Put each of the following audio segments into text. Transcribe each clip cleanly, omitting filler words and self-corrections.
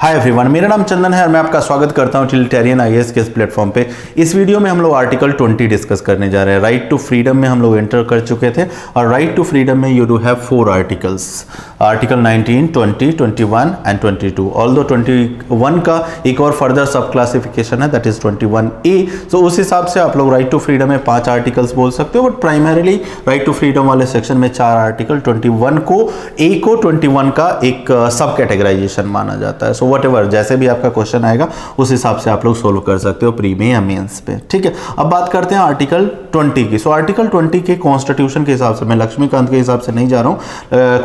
Hi everyone, मेरा नाम चंदन है और मैं आपका स्वागत करता हूं टिलिटेरियन आईएएस के इस प्लेटफॉर्म पे। इस वीडियो में हम लोग आर्टिकल 20 डिस्कस करने जा रहे हैं। राइट टू फ्रीडम में हम लोग एंटर कर चुके थे और राइट टू फ्रीडम में you do have 4 articles, article 19, 20, 21 and 22। Although 21 का एक और फर्दर सब क्लासिफिकेशन है, दैट इज 21A। सो उस हिसाब से आप लोग राइट टू फ्रीडम में 5 आर्टिकल्स बोल सकते हो, but primarily right to freedom वाले सेक्शन में 4 आर्टिकल 21 को 21 का एक सब कैटेगराइजेशन माना जाता है। सो व्हाटएवर जैसे भी आपका क्वेश्चन आएगा उस हिसाब से आप लोग सोल्व कर सकते हो प्री में या मेंस पे। ठीक है, अब बात करते हैं आर्टिकल 20 की। सो आर्टिकल 20 के कॉन्स्टिट्यूशन के हिसाब से, मैं लक्ष्मीकांत के हिसाब से नहीं जा रहा हूँ,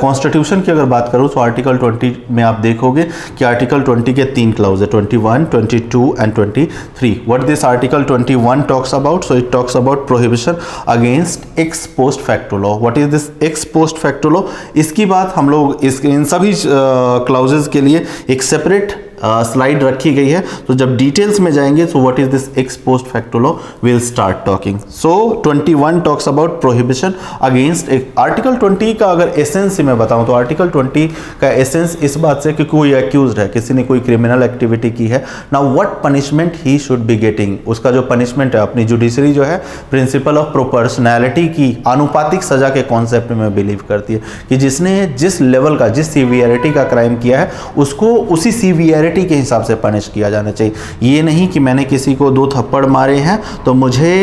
कॉन्स्टिट्यूशन की अगर बात करूँ तो आर्टिकल 20 में आप देखोगे कि आर्टिकल 20 के 3 क्लाउज है, 21, 22 and 23। What this article 21 talks about? So it talks about prohibition against x post facto law. What is this x post facto law? इसकी बात हम लोग इन सभी क्लाउजेज के लिए एक सेपरेट स्लाइड रखी गई है। तो जब डिटेल्स में जाएंगे तो what is this x post facto law will start talking. So 21 talks about prohibition against. Article 20 का अगर एसेंस मैं बताऊं तो आर्टिकल 20 का एसेंस इस बात से कि कोई एक्यूज्ड है, किसी ने कोई क्रिमिनल एक्टिविटी की है, now what punishment he should be getting, उसका जो पनिशमेंट है, अपनी जुडिशरी जो है प्रिंसिपल ऑफ प्रोपोर्शनैलिटी की आनुपातिक सजा के कॉन्सेप्ट में बिलीव करती है कि जिसने जिस लेवल का, जिस सीवियरिटी का क्राइम किया है उसको उसी सीवियरिटी के हिसाब से पनिश किया जाना चाहिए। ये नहीं कि मैंने किसी को 2 थप्पड़ मारे हैं तो मुझे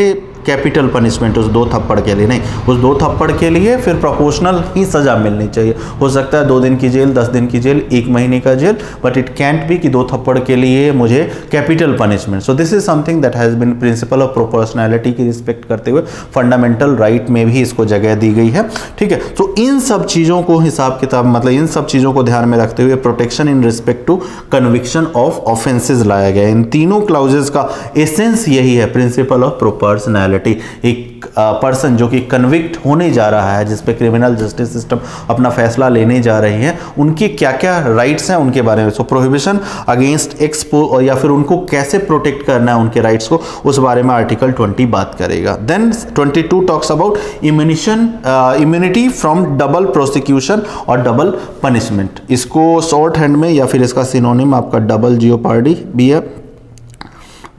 कैपिटल पनिशमेंट उस 2 थप्पड़ के लिए नहीं, उस 2 थप्पड़ के लिए फिर प्रोपोर्शनल ही सजा मिलनी चाहिए। हो सकता है 2 दिन की जेल, 10 दिन की जेल, 1 महीने का jail, but it can't be कि 2 थप्पड़ के लिए मुझे capital punishment. So this is something that has been principle of proportionality की रिस्पेक्ट करते हुए फंडामेंटल राइट में भी इसको जगह दी गई है। ठीक है, तो इन सब चीज़ों को हिसाब किताब, मतलब इन सब चीज़ों को ध्यान में रखते हुए protection in respect to conviction of offences लाया गया। इन तीनों क्लाउजेज का एसेंस यही है, प्रिंसिपल ऑफ प्रोपोर्शनैलिटी। एक पर्सन जो कि कन्विक्ट होने जा रहा है, जिस पे क्रिमिनल जस्टिस सिस्टम अपना फैसला लेने जा रहे हैं, उनके क्या क्या राइट्स हैं उनके बारे में। सो प्रोहिबिशन अगेंस्ट एक्सपो, या फिर उनको कैसे प्रोटेक्ट करना है उनके राइट्स को, उस बारे में आर्टिकल 20 बात करेगा। Then 22 talks about immunity from double prosecution और डबल पनिशमेंट। इसको शॉर्ट हैंड में या फिर इसका सिनोनिम आपका डबल जियोपार्डी भी है।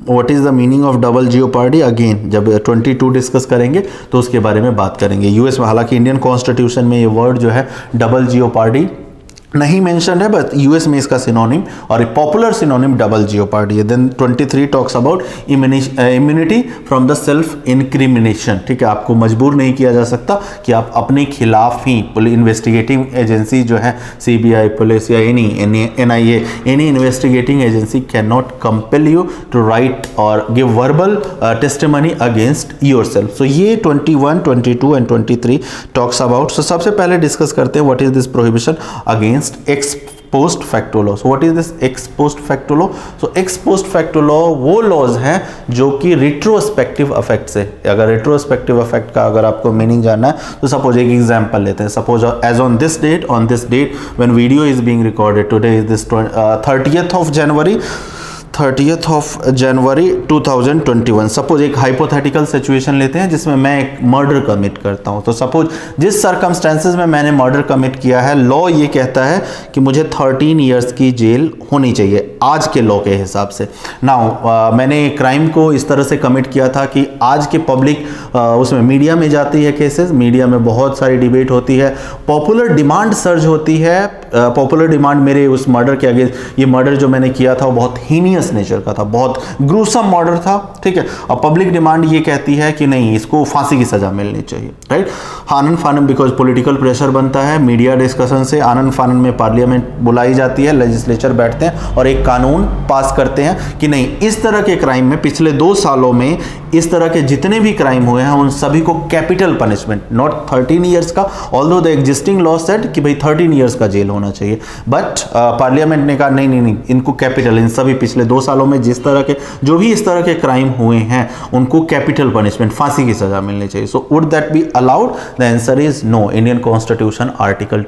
What is the meaning of double jeopardy? Again जब 22 डिस्कस करेंगे तो उसके बारे में बात करेंगे। यूएस में, हालांकि इंडियन कॉन्स्टिट्यूशन में ये वर्ड जो है डबल जियोपार्डी नहीं मेंशन है, बट यूएस में इसका सिनोनिम और पॉपुलर सिनोनिम डबल जियोपार्डी है। Then 23 talks about immunity from the self incrimination. ठीक है, आपको मजबूर नहीं किया जा सकता कि आप अपने खिलाफ ही, इन्वेस्टिगेटिंग एजेंसी जो है सीबीआई, पुलिस या NIA, any investigating agency can not compel you to write और give verbal testimony against yourself. So ये 21, 22 एंड 23 टॉक्स अबाउट। सो सबसे पहले डिस्कस करते हैं what is this prohibition against x post facto law. So what is this x post facto law? So x post facto law वो laws हैं जो कि retrospective effect से, अगर रिट्रोस्पेक्टिव इफेक्ट का अगर आपको मीनिंग जानना है तो सपोज एक एग्जांपल लेते हैं। Suppose as on this date when video is being recorded, today is this 30th of January 2021। Suppose एक हाइपोथेटिकल सिचुएशन लेते हैं जिसमें मैं एक मर्डर कमिट करता हूं। तो सपोज जिस सर्कमस्टेंसेस में मैंने मर्डर कमिट किया है, लॉ ये कहता है कि मुझे 13 इयर्स की जेल होनी चाहिए आज के लॉ के हिसाब से। नाउ मैंने क्राइम को इस तरह से कमिट किया था कि आज के पब्लिक उसमें मीडिया में जाती है केसेस, मीडिया में बहुत सारी डिबेट होती है, पॉपुलर डिमांड सर्ज होती है। पॉपुलर डिमांड मेरे उस मर्डर के अगेंस्ट, ये मर्डर जो मैंने किया था वो बहुत हीनियस नेचर का था, बहुत ग्रूसम मर्डर था। ठीक है, और पब्लिक डिमांड ये कहती है कि नहीं, इसको फांसी की सजा मिलनी चाहिए। राइट, आनन फानन, बिकॉज पॉलिटिकल प्रेशर बनता है, मीडिया डिस्कशन से आनन फानन में पार्लियामेंट बुलाई जाती है, लेजिस्लेचर बैठते हैं और एक कानून पास करते हैं कि नहीं, इस तरह के क्राइम में पिछले 2 सालों में इस तरह के जितने भी क्राइम हुए हैं उन सभी को कैपिटल पनिशमेंट, नॉट 13 इयर्स का, although the existing law said कि भाई 13 इयर्स का जेल होना चाहिए, बट पार्लियामेंट ने कहा नहीं, इनको कैपिटल, इन सभी पिछले 2 सालों में जिस तरह के, जो भी इस तरह के क्राइम हुए हैं उनको कैपिटल पनिशमेंट, फांसी की सजा मिलनी चाहिए। So would that be allowed? The answer is no. Indian constitution article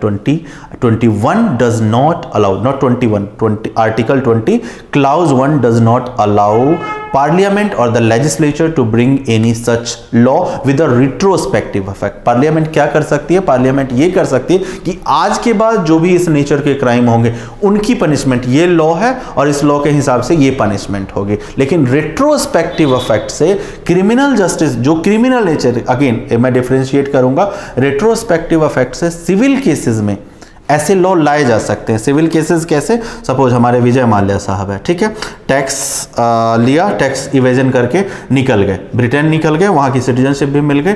21 does not allow, not 21, article 20 clause 1 does not allow parliament और the legislature to bring any such law with a retrospective effect. Parliament क्या कर सकती है? Parliament ये कर सकती है कि आज के बाद जो भी इस नेचर के क्राइम होंगे उनकी पनिशमेंट ये लॉ है और इस लॉ के हिसाब से ये पनिशमेंट होगी। लेकिन रेट्रोस्पेक्टिव इफेक्ट से क्रिमिनल जस्टिस जो क्रिमिनल नेचर, अगेन मैं डिफरेंशिएट करूंगा, रेट्रोस्पेक्टिव इफेक्ट से सिविल केसेस में ऐसे लॉ लाए जा सकते हैं। सिविल केसेस कैसे? सपोज हमारे विजय माल्या साहब है, ठीक है, टैक्स लिया, टैक्स इवेजन करके निकल गए, ब्रिटेन निकल गए, वहाँ की सिटीजनशिप भी मिल गई,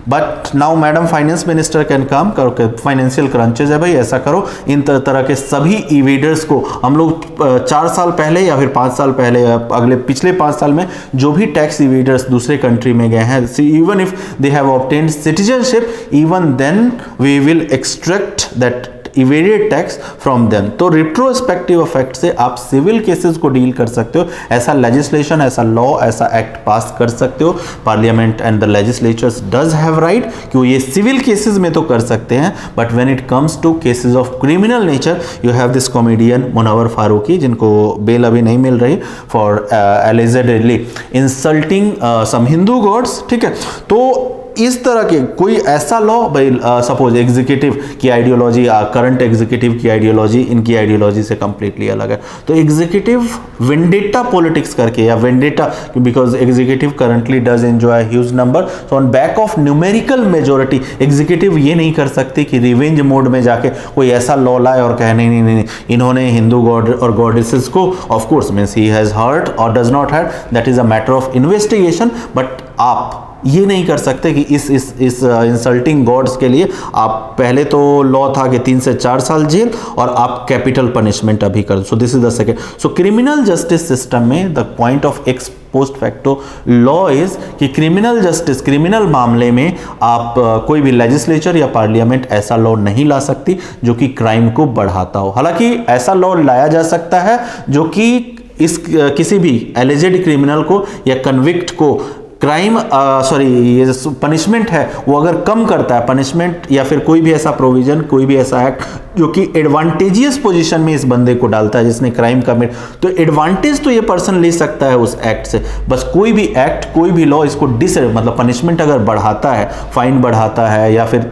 but now madam finance minister can come करो, फाइनेंशियल क्रंचेज है भाई, ऐसा करो इन तरह के सभी इवेडर्स को हम लोग 4 साल पहले या फिर 5 साल पहले या अगले पिछले 5 साल में जो भी टैक्स इवेडर्स दूसरे कंट्री में गए हैं, even if they have obtained citizenship, even then we will extract that evaded tax from them. तो रिट्रोस्पेक्टिव इफेक्ट से आप सिविल केसेस को डील कर सकते हो। ऐसा लेजिस्लेशन, ऐसा लॉ, ऐसा एक्ट पास कर सकते हो। Parliament and the legislatures does have right कि ये सिविल केसेस में तो कर सकते हैं, but when it comes to cases of criminal nature, you have this comedian Munawar Faruqui, जिनको बेल अभी नहीं मिल रही for allegedly insulting some Hindu gods, ठीक है। तो इस तरह के कोई ऐसा लॉ, भाई सपोज एग्जीक्यूटिव की आइडियोलॉजी, करंट एग्जीक्यूटिव की आइडियोलॉजी इनकी आइडियोलॉजी से कंप्लीटली अलग है, तो एग्जीक्यूटिव वेंडेटा पॉलिटिक्स करके या vendetta, because executive currently does enjoy huge number, so on back of numerical majority executive ये नहीं कर सकती कि रिवेंज मोड में जाके कोई ऐसा लॉ लाए और कहे नहीं नहीं नहीं इन्होंने हिंदू गॉड और गॉडेसेस को, of course means he has hurt और does not hurt, that is a matter of investigation, but आप ये नहीं कर सकते कि इस इंसल्टिंग गॉड्स के लिए आप, पहले तो लॉ था कि 3 से 4 साल जेल और आप कैपिटल पनिशमेंट अभी कर, so this is the second. So criminal justice system में the point of ex post facto law is कि क्रिमिनल जस्टिस, क्रिमिनल मामले में आप कोई भी लेजिस्लेचर या पार्लियामेंट ऐसा लॉ नहीं ला सकती जो कि क्राइम को बढ़ाता हो। हालांकि ऐसा लॉ लाया जा सकता है जो कि इस किसी भी एलिजेड क्रिमिनल को या कन्विक्ट को क्राइम ये पनिशमेंट है वो अगर कम करता है, पनिशमेंट या फिर कोई भी ऐसा प्रोविजन, कोई भी ऐसा एक्ट जो कि एडवांटेजियस पोजीशन में इस बंदे को डालता है जिसने क्राइम कमिट, तो एडवांटेज तो ये पर्सन ले सकता है उस एक्ट से। बस कोई भी एक्ट, कोई भी लॉ इसको मतलब पनिशमेंट अगर बढ़ाता है, फाइन बढ़ाता है या फिर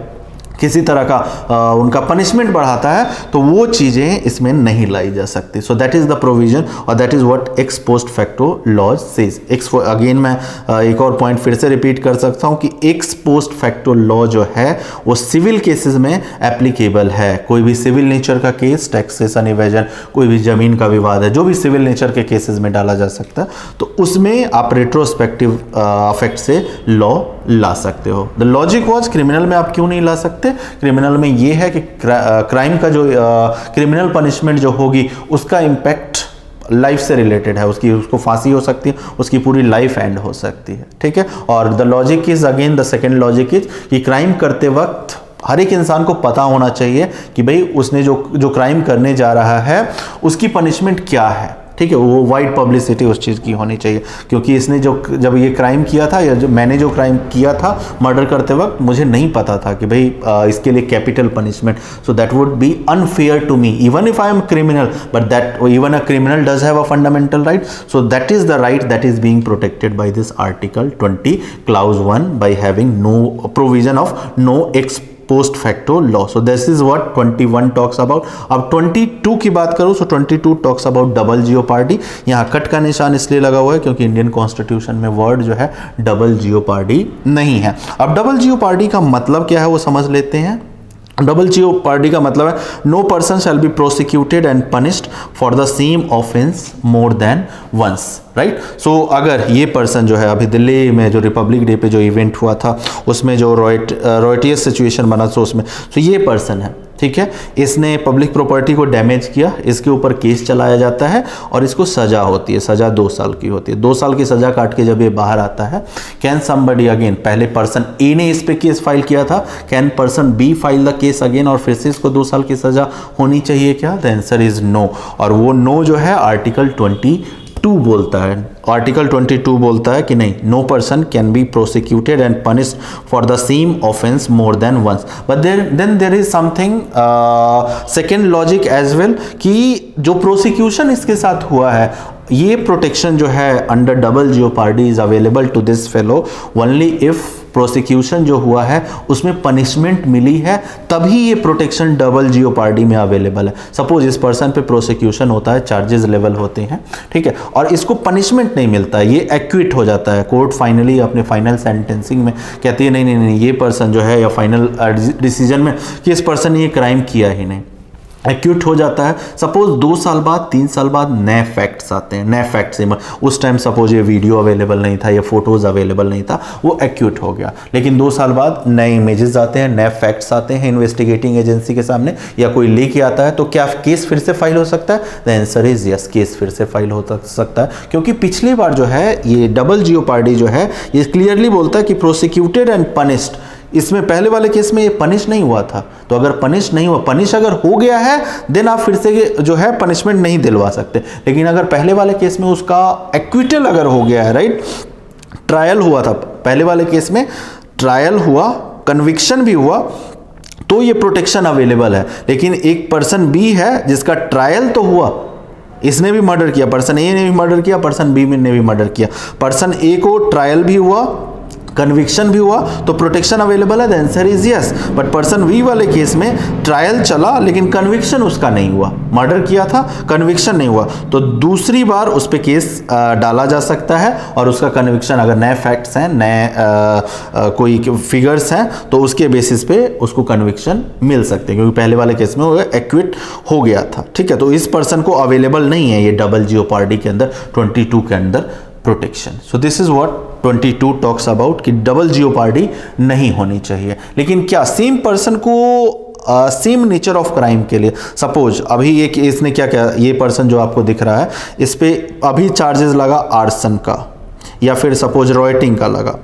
किसी तरह का उनका पनिशमेंट बढ़ाता है, तो वो चीज़ें इसमें नहीं लाई जा सकती। So that is the provision और that is what ex post facto laws says. Again मैं एक और पॉइंट फिर से रिपीट कर सकता हूँ कि एक्स पोस्ट फैक्टो लॉ जो है वो सिविल केसेस में एप्लीकेबल है। कोई भी सिविल नेचर का केस, टैक्सेशन इवेजन, कोई भी ज़मीन का विवाद है, जो भी सिविल नेचर के केसेस में डाला जा सकता है, तो उसमें आप रेट्रोस्पेक्टिव इफेक्ट से लॉ ला सकते हो। द लॉजिक वॉज, क्रिमिनल में आप क्यों नहीं ला सकते? क्रिमिनल में ये है कि क्राइम का जो क्रिमिनल पनिशमेंट जो होगी उसका इम्पैक्ट लाइफ से रिलेटेड है, उसको फांसी हो सकती है, उसकी पूरी लाइफ एंड हो सकती है, ठीक है। और the logic is, again the second logic is कि क्राइम करते वक्त हर एक इंसान को पता होना चाहिए कि भाई उसने जो क्राइम करने जा रहा है उसकी पनिशमेंट क्या है, ठीक है। वो वाइड पब्लिसिटी उस चीज़ की होनी चाहिए, क्योंकि इसने जब ये क्राइम किया था या मैंने जो क्राइम किया था मर्डर करते वक्त, मुझे नहीं पता था कि भाई इसके लिए capital punishment, so that would be unfair to me even if I am criminal, but that even a criminal does have a fundamental right, so that is the right that is being protected by this article 20 clause 1 by having no provision of no ex post facto law. So this is what 21 talks about. अब 22 की बात करूं, so 22 talks about double jeopardy. यहाँ cut का निशान इसलिए लगा हुआ है क्योंकि इंडियन कॉन्स्टिट्यूशन में वर्ड जो है डबल जियोपार्डी नहीं है। अब डबल जियोपार्डी का मतलब क्या है वो समझ लेते हैं। डबल जियोपार्डी का मतलब है no person shall be prosecuted and punished for the same offence more than once, right. So अगर ये पर्सन जो है, अभी दिल्ली में जो रिपब्लिक डे पे जो इवेंट हुआ था उसमें जो रॉयटियस सिचुएशन बना था उसमें, तो ये पर्सन है, ठीक है, इसने पब्लिक प्रॉपर्टी को डैमेज किया, इसके ऊपर केस चलाया जाता है और इसको सजा होती है, सजा 2 साल की होती है। 2 साल की सजा काट के जब ये बाहर आता है, कैन समबडी अगेन, पहले पर्सन ए ने इस पे केस फाइल किया था, can person B file the case again और फिर से इसको 2 साल की सजा होनी चाहिए क्या? The answer is no. और वो नो जो है आर्टिकल 22 बोलता है, आर्टिकल 22 बोलता है कि नहीं, no person can be prosecuted and punished for the same offence more than once. But then there is something second logic as well कि जो प्रोसिक्यूशन इसके साथ हुआ है, ये प्रोटेक्शन जो है under double jeopardy is available to this fellow only if prosecution जो हुआ है उसमें पनिशमेंट मिली है, तभी ये प्रोटेक्शन डबल जियोपार्डी में अवेलेबल है। सपोज इस पर्सन पे प्रोसिक्यूशन होता है, चार्जेस लेवल होते हैं, ठीक है, और इसको पनिशमेंट नहीं मिलता है, ये एक्विट हो जाता है। कोर्ट फाइनली अपने फाइनल सेंटेंसिंग में कहती है नहीं नहीं नहीं, ये पर्सन जो है, या फाइनल डिसीजन में कि इस पर्सन ने ये क्राइम किया ही नहीं, एक्यूट हो जाता है। सपोज 2 साल बाद 3 साल बाद नए फैक्ट्स आते हैं, नए फैक्ट्स, उस टाइम सपोज ये वीडियो अवेलेबल नहीं था, ये फोटोज अवेलेबल नहीं था, वो एक्यूट हो गया, लेकिन 2 साल बाद नए इमेजेस आते हैं, नए फैक्ट्स आते हैं इन्वेस्टिगेटिंग एजेंसी के सामने, या कोई लीक आता है, तो क्या केस फिर से फाइल हो सकता है? The answer is yes, case फिर से फाइल हो सकता है, क्योंकि पिछली बार जो है ये डबल जियोपार्डी जो है ये क्लियरली बोलता है कि प्रोसिक्यूटेड एंड पनिश्ड, इसमें पहले वाले केस में ये पनिश नहीं हुआ था, तो अगर पनिश नहीं हुआ, पनिश अगर हो गया है देन आप फिर से जो है पनिशमेंट नहीं दिलवा सकते, लेकिन अगर पहले वाले केस में उसका एक्विटल अगर हो गया है, राइट, ट्रायल हुआ था, पहले वाले केस में ट्रायल हुआ, कन्विक्शन भी हुआ, तो ये प्रोटेक्शन अवेलेबल है। लेकिन एक पर्सन बी है जिसका ट्रायल तो हुआ, इसने भी मर्डर किया, पर्सन ए ने भी मर्डर किया, पर्सन बी ने भी मर्डर किया, पर्सन ए को ट्रायल भी हुआ, कन्विक्शन भी हुआ, तो प्रोटेक्शन अवेलेबल है, the answer is yes. But person V वाले केस में ट्रायल चला लेकिन कन्विक्शन उसका नहीं हुआ, मर्डर किया था, कन्विक्शन नहीं हुआ, तो दूसरी बार उस पर केस डाला जा सकता है, और उसका कन्विक्शन अगर नए फैक्ट्स हैं, नए कोई फिगर्स हैं, तो उसके बेसिस पे उसको कन्विक्शन मिल सकते हैं, क्योंकि पहले वाले केस में वो एक्विट हो गया था, ठीक है। तो इस पर्सन को अवेलेबल नहीं है ये डबल जियोपार्डी के अंदर, 22 के अंदर protection. So this is what 22 talks about कि डबल जियोपार्डी नहीं होनी चाहिए। लेकिन क्या सेम पर्सन को सेम नेचर ऑफ क्राइम के लिए, सपोज अभी ये केस ने क्या क्या, ये पर्सन जो आपको दिख रहा है इस पे अभी चार्जेस लगा आर्सन का, या फिर सपोज रॉयटिंग का लगा,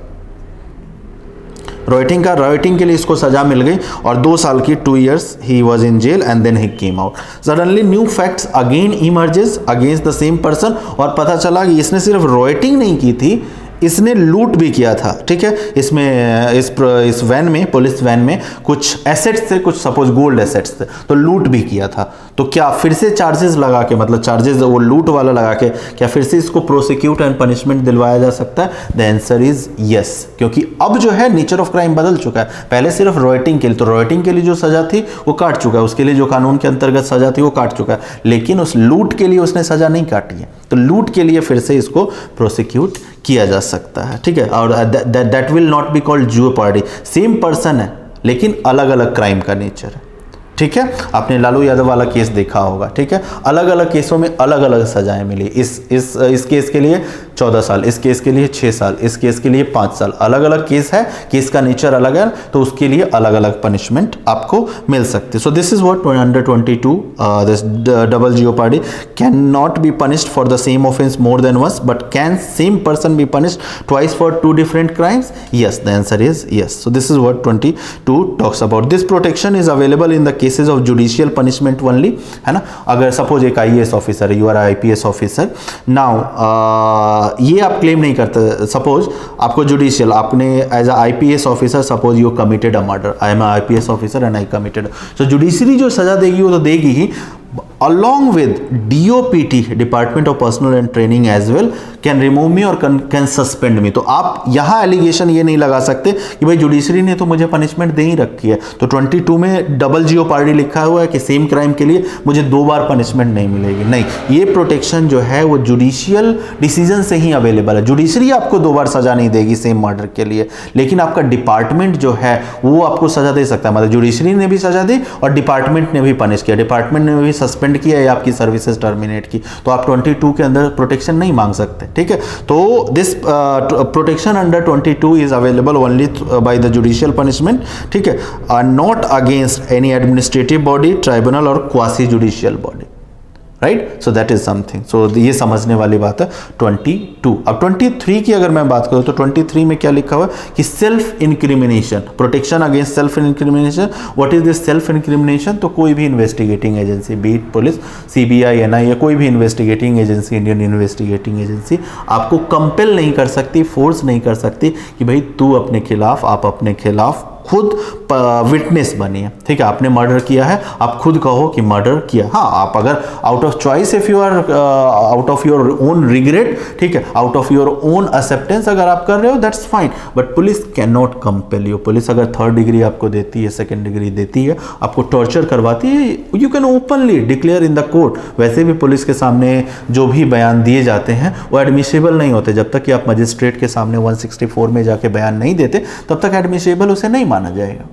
रॉयटिंग के लिए इसको सजा मिल गई और 2 साल की 2 years he was in jail and then he came out. Suddenly new facts again emerges against the same person, और पता चला कि इसने सिर्फ रॉयटिंग नहीं की थी, इसने लूट भी किया था, ठीक है। इसमें इस वैन में, पुलिस वैन में कुछ एसेट्स थे, कुछ सपोज गोल्ड एसेट्स थे, तो लूट भी किया था। तो क्या फिर से चार्जेस लगा के, मतलब चार्जेस वो लूट वाला लगा के, क्या फिर से इसको प्रोसिक्यूट एंड पनिशमेंट दिलवाया जा सकता है? द आंसर इज यस, क्योंकि अब जो है नेचर ऑफ क्राइम बदल चुका है। पहले सिर्फ रॉयटिंग के लिए, तो रॉयटिंग के लिए जो सजा थी वो काट चुका है, उसके लिए जो कानून के अंतर्गत सजा थी वो काट चुका है, लेकिन उस लूट के लिए उसने सजा नहीं काटी है, तो लूट के लिए फिर से इसको प्रोसिक्यूट किया जा सकता है, ठीक है। और that will not be called jeopardy, same person है लेकिन अलग अलग क्राइम का नेचर है, ठीक है। आपने लालू यादव वाला केस देखा होगा, ठीक है, अलग अलग केसों में अलग अलग सजाएं मिली। इस केस के लिए 14 साल, इस केस के लिए 6 साल, इस केस के लिए 5 साल, अलग अलग केस है, केस का नेचर अलग है, तो उसके लिए अलग अलग पनिशमेंट आपको मिल सकती है। So this is what under 22 this double jeopardy can not be punished for the same offence more than once, but can same person be punished twice for 2 different crimes? Yes, the answer is yes. So this is what 22 talks about. This protection is available in the cases of judicial punishment only, है ना। अगर सपोज एक IAS officer है, you are IPS officer, now ये आप claim नहीं करते, सपोज आपको जुडिशियल, आपने as a IPS officer suppose you committed a murder, I am a IPS officer and I committed, so judiciary जो सजा देगी वो तो देगी ही, along with DOPT department of personal and training as well can remove मी और can suspend मी। तो आप यहाँ एलिगेशन ये नहीं लगा सकते कि भाई जुडिशरी ने तो मुझे पनिशमेंट दे ही रखी है, तो 22 में डबल जियोपार्डी लिखा हुआ है कि सेम क्राइम के लिए मुझे 2 बार पनिशमेंट नहीं मिलेगी, नहीं, ये प्रोटेक्शन जो है वो जुडिशियल डिसीजन से ही अवेलेबल है। जुडिशरी आपको 2 बार सजा नहीं देगी सेम मर्डर के लिए, लेकिन आपका डिपार्टमेंट जो है वो आपको सजा दे सकता है, मतलब जुडिशरी ने भी सजा दी और डिपार्टमेंट ने भी पनिश किया, डिपार्टमेंट ने भी सस्पेंड किया या आपकी सर्विसेज टर्मिनेट की, तो आप 22 के अंदर प्रोटेक्शन नहीं मांग सकते, ठीक है। तो this protection under 22 is available only by the judicial punishment, ठीक है, not against any administrative body, tribunal और quasi judicial body, right. So that is something, so ये समझने वाली बात है 22। अब 23 की अगर मैं बात करूं तो 23 में क्या लिखा हुआ है कि self incrimination, protection against self incrimination. What is this self incrimination? तो कोई भी investigating agency, beat police, CBI, NIA, कोई भी investigating agency, Indian investigating agency आपको कंपेल नहीं कर सकती, फोर्स नहीं कर सकती कि भाई तू अपने खिलाफ, आप अपने खिलाफ खुद विटनेस बनिए, ठीक है। आपने मर्डर किया है, आप खुद कहो कि मर्डर किया। हाँ, आप अगर out of choice, if you are out of your own regret, ठीक है, out of your own acceptance अगर आप कर रहे हो, that's fine, but police can not compel you. Police अगर 3rd डिग्री आपको देती है, 2nd डिग्री देती है, आपको टॉर्चर करवाती है, you can openly declare in the court. वैसे भी पुलिस के सामने जो भी बयान दिए जाते हैं वो एडमिसिबल नहीं होते। जब तक कि आप मजिस्ट्रेट के सामने 164 में जाके बयान नहीं देते, तब तक एडमिसिबल उसे नहीं माना जाएगा,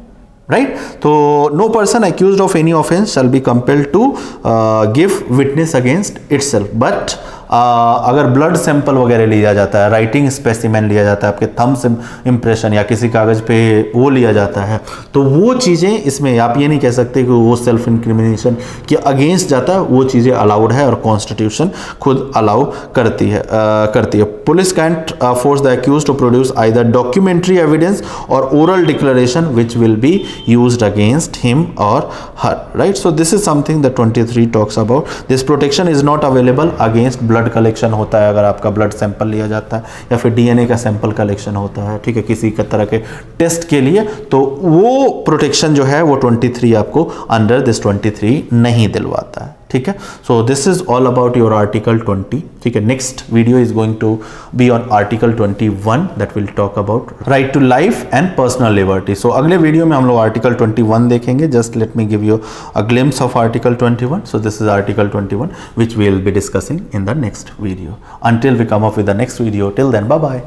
राइट। तो no person accused of any offence shall be compelled to give witness against itself. But अगर ब्लड सैंपल वगैरह लिया जाता है, राइटिंग स्पेसिमेन लिया जाता है, आपके थम्स इम्प्रेशन या किसी कागज़ पे वो लिया जाता है, तो वो चीज़ें इसमें आप ये नहीं कह सकते कि वो सेल्फ इंक्रिमिनेशन के अगेंस्ट जाता है। वो चीज़ें अलाउड है और कॉन्स्टिट्यूशन खुद अलाउ करती है। Police can't force the accused to produce either documentary evidence और oral declaration which will be used against him और her, right. So this is something that 23 talks about. This protection is not available against blood collection होता है, अगर आपका blood sample लिया जाता है या फिर डीएनए का सैंपल कलेक्शन होता है, ठीक है, किसी का तरह के टेस्ट के लिए, तो वो प्रोटेक्शन जो है वो 23 आपको अंडर दिस 23 नहीं दिलवाता है, ठीक है। So this is all about your article 20, ठीक है। Next video is going to be on article 21 that will talk about right to life and personal liberty. So अगले वीडियो में हम लोग आर्टिकल 21 देखेंगे। Just let me give you a glimpse of article 21. So this is article 21 which we will be discussing in the next video. Until we come up with the next video, till then, bye bye.